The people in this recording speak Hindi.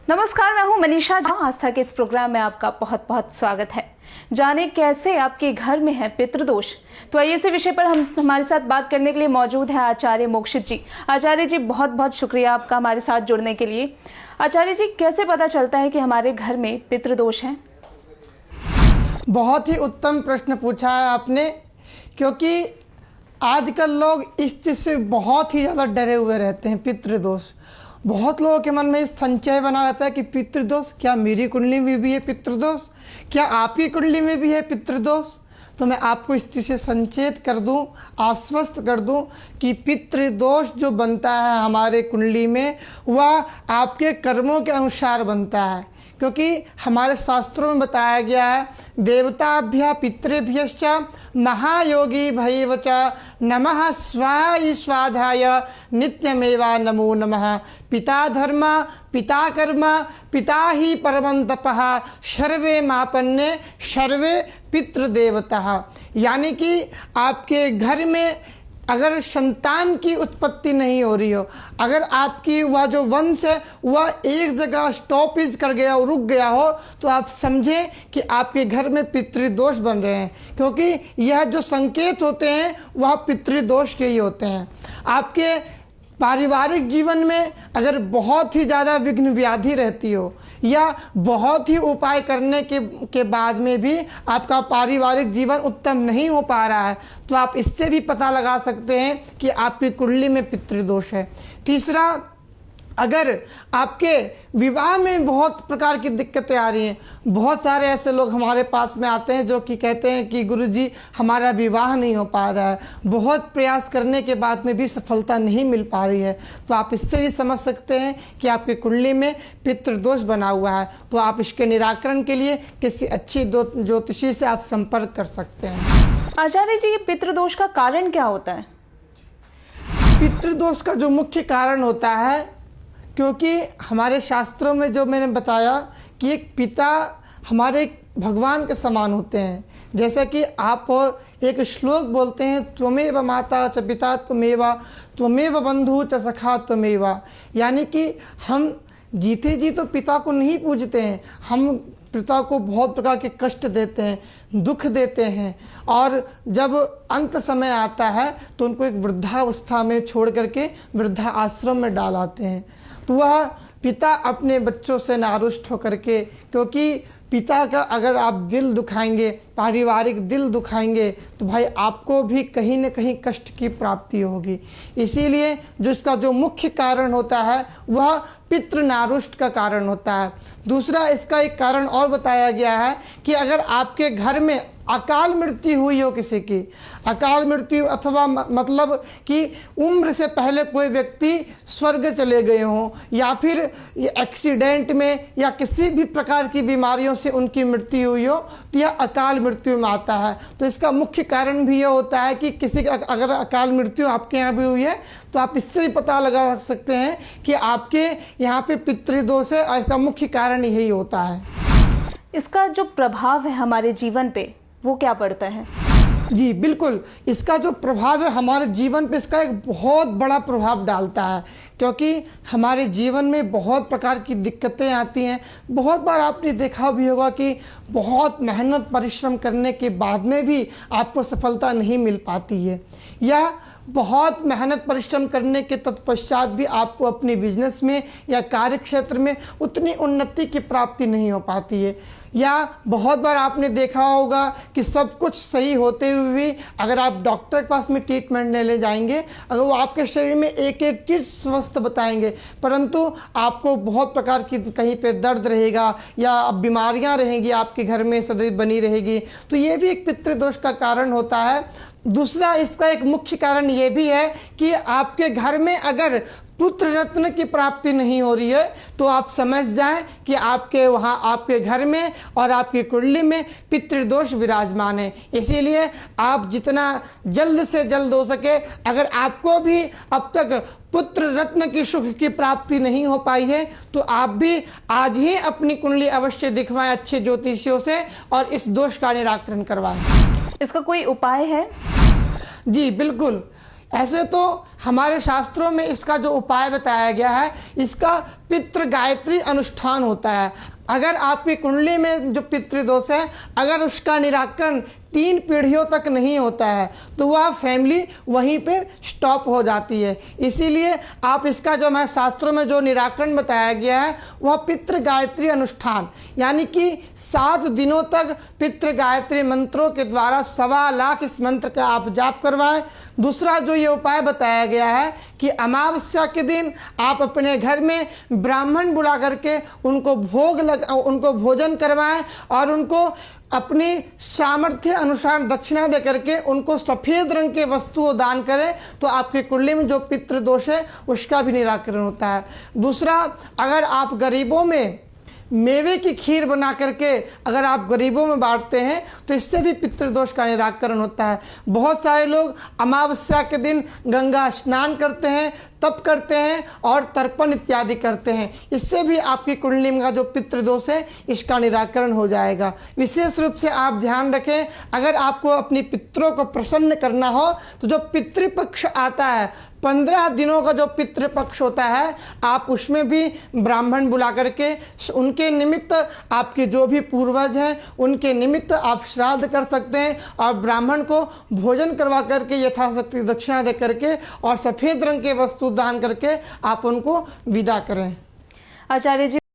नमस्कार, मैं हूं मनीषा झा। आस्था के इस प्रोग्राम में आपका बहुत बहुत स्वागत है। जाने कैसे आपके घर में है पितृदोष। तो आइए इस विषय पर हमारे साथ बात करने के लिए मौजूद है आचार्य मोक्षित जी। आचार्य जी, बहुत बहुत शुक्रिया आपका हमारे साथ जुड़ने के लिए। आचार्य जी, कैसे पता चलता है कि हमारे घर में पितृदोष है? बहुत ही उत्तम प्रश्न पूछा है आपने, क्योंकि आजकल लोग इस चीज़ से बहुत ही ज़्यादा डरे हुए रहते हैं। पितृदोष, बहुत लोगों के मन में इस संचय बना रहता है कि पितृदोष, क्या मेरी कुंडली में भी है पितृदोष, क्या आपकी कुंडली में भी है पितृदोष? तो मैं आपको इस चीज़ से संचेत कर दूं, आश्वस्त कर दूं कि पितृदोष जो बनता है हमारे कुंडली में, वह आपके कर्मों के अनुसार बनता है। क्योंकि हमारे शास्त्रों में बताया गया है, देवताभ्य पितृभ्यश्च महायोगी भैव च नमः स्वाहा स्वाधाय नित्यमेवा नमो नमः। पिता धर्म पिता कर्म पिता ही परमं तपः सर्वे मापन्ने सर्वे पितृदेवतः। यानी कि आपके घर में अगर संतान की उत्पत्ति नहीं हो रही हो, अगर आपकी वह जो वंश है वह एक जगह स्टॉपेज कर गया और रुक गया हो, तो आप समझें कि आपके घर में पितृदोष बन रहे हैं। क्योंकि यह जो संकेत होते हैं वह पितृदोष के ही होते हैं। आपके पारिवारिक जीवन में अगर बहुत ही ज़्यादा विघ्न व्याधि रहती हो, या बहुत ही उपाय करने के बाद में भी आपका पारिवारिक जीवन उत्तम नहीं हो पा रहा है, तो आप इससे भी पता लगा सकते हैं कि आपकी कुंडली में पितृदोष है। तीसरा, अगर आपके विवाह में बहुत प्रकार की दिक्कतें आ रही हैं, बहुत सारे ऐसे लोग हमारे पास में आते हैं जो कि कहते हैं कि गुरुजी हमारा विवाह नहीं हो पा रहा है, बहुत प्रयास करने के बाद में भी सफलता नहीं मिल पा रही है, तो आप इससे भी समझ सकते हैं कि आपकी कुंडली में पितृदोष बना हुआ है। तो आप इसके निराकरण के लिए किसी अच्छी ज्योतिषी से आप संपर्क कर सकते हैं। आचार्य जी, ये पितृदोष का कारण क्या होता है? पितृदोष का जो मुख्य कारण होता है, क्योंकि हमारे शास्त्रों में जो मैंने बताया कि एक पिता हमारे भगवान के समान होते हैं। जैसे कि आप एक श्लोक बोलते हैं, त्वमेव माता च पिता त्वमेव बंधु च सखा त्वमेव। यानी कि हम जीते जी तो पिता को नहीं पूजते हैं, हम पिता को बहुत प्रकार के कष्ट देते हैं, दुख देते हैं, और जब अंत समय आता है तो उनको एक वृद्धावस्था में छोड़ करके वृद्धा आश्रम में डाल आते हैं। तो वह पिता अपने बच्चों से नारुष्ट होकर के, क्योंकि पिता का अगर आप दिल दुखाएंगे, पारिवारिक दिल दुखाएंगे, तो भाई आपको भी कहीं न कहीं कष्ट की प्राप्ति होगी। इसीलिए जो इसका जो मुख्य कारण होता है वह पितृनारुष्ट का कारण होता है। दूसरा, इसका एक कारण और बताया गया है कि अगर आपके घर में अकाल मृत्यु हुई हो, किसी की अकाल मृत्यु, अथवा मतलब कि उम्र से पहले कोई व्यक्ति स्वर्ग चले गए हों, या फिर एक्सीडेंट में या किसी भी प्रकार की बीमारियों से उनकी मृत्यु हुई हो, तो यह अकाल मृत्यु में आता है। तो इसका मुख्य कारण भी यह होता है कि किसी का अगर अकाल मृत्यु आपके यहाँ भी हुई है, तो आप इससे भी पता लगा सकते हैं कि आपके यहाँ पे पितृदोष है, और इसका मुख्य कारण यही होता है। इसका जो प्रभाव है हमारे जीवन पे, वो क्या पड़ता है? जी बिल्कुल, इसका जो प्रभाव है हमारे जीवन पे, इसका एक बहुत बड़ा प्रभाव डालता है। क्योंकि हमारे जीवन में बहुत प्रकार की दिक्कतें आती हैं। बहुत बार आपने देखा भी होगा कि बहुत मेहनत परिश्रम करने के बाद में भी आपको सफलता नहीं मिल पाती है, या बहुत मेहनत परिश्रम करने के तत्पश्चात भी आपको अपने बिजनेस में या कार्य क्षेत्र में उतनी उन्नति की प्राप्ति नहीं हो पाती है। या बहुत बार आपने देखा होगा कि सब कुछ सही होते हुए भी अगर आप डॉक्टर के पास में ट्रीटमेंट लेने जाएंगे, अगर वो आपके शरीर में एक एक चीज़ स्वस्थ बताएंगे, परंतु आपको बहुत प्रकार की कहीं पे दर्द रहेगा या बीमारियां रहेंगी आपके घर में सदैव बनी रहेगी, तो ये भी एक पितृदोष का कारण होता है। दूसरा, इसका एक मुख्य कारण ये भी है कि आपके घर में अगर पुत्र रत्न की प्राप्ति नहीं हो रही है, तो आप समझ जाएं कि आपके वहाँ आपके घर में और आपकी कुंडली में पितृदोष विराजमान है। इसीलिए आप जितना जल्द से जल्द हो सके, अगर आपको भी अब तक पुत्र रत्न की सुख की प्राप्ति नहीं हो पाई है, तो आप भी आज ही अपनी कुंडली अवश्य दिखवाएं अच्छे ज्योतिषियों से और इस दोष का निराकरण करवाएं। इसका कोई उपाय है? जी बिल्कुल, ऐसे तो हमारे शास्त्रों में इसका जो उपाय बताया गया है, इसका पितृ गायत्री अनुष्ठान होता है। अगर आपकी कुंडली में जो पितृदोष है, अगर उसका निराकरण 3 पीढ़ियों तक नहीं होता है तो वह फैमिली वहीं पर स्टॉप हो जाती है। इसीलिए आप इसका जो मैं शास्त्रों में जो निराकरण बताया गया है वह पितृ गायत्री अनुष्ठान, यानी कि 7 दिनों तक पितृ गायत्री मंत्रों के द्वारा 1.25 लाख इस मंत्र का आप जाप करवाएं। दूसरा जो ये उपाय बताया गया है कि अमावस्या के दिन आप अपने घर में ब्राह्मण बुला करके उनको उनको भोजन करवाएं और उनको अपनी सामर्थ्य अनुसार दक्षिणा दे करके उनको सफ़ेद रंग के वस्तु दान करें, तो आपकी कुंडली में जो पितृ दोष है उसका भी निराकरण होता है। दूसरा, अगर आप गरीबों में मेवे की खीर बना करके अगर आप गरीबों में बांटते हैं तो इससे भी पितृदोष का निराकरण होता है। बहुत सारे लोग अमावस्या के दिन गंगा स्नान करते हैं, तप करते हैं और तर्पण इत्यादि करते हैं। इससे भी आपकी कुंडली में का जो पितृदोष है इसका निराकरण हो जाएगा। विशेष रूप से आप ध्यान रखें, अगर आपको अपनी पितरों को प्रसन्न करना हो तो जो पितृपक्ष आता है, 15 दिनों का जो पितृपक्ष होता है, आप उसमें भी ब्राह्मण बुला करके उनके निमित्त, आपके जो भी पूर्वज हैं उनके निमित्त आप श्राद्ध कर सकते हैं और ब्राह्मण को भोजन करवा करके यथाशक्ति दक्षिणा दे करके और सफ़ेद रंग के वस्तु दान करके आप उनको विदा करें। आचार्य जी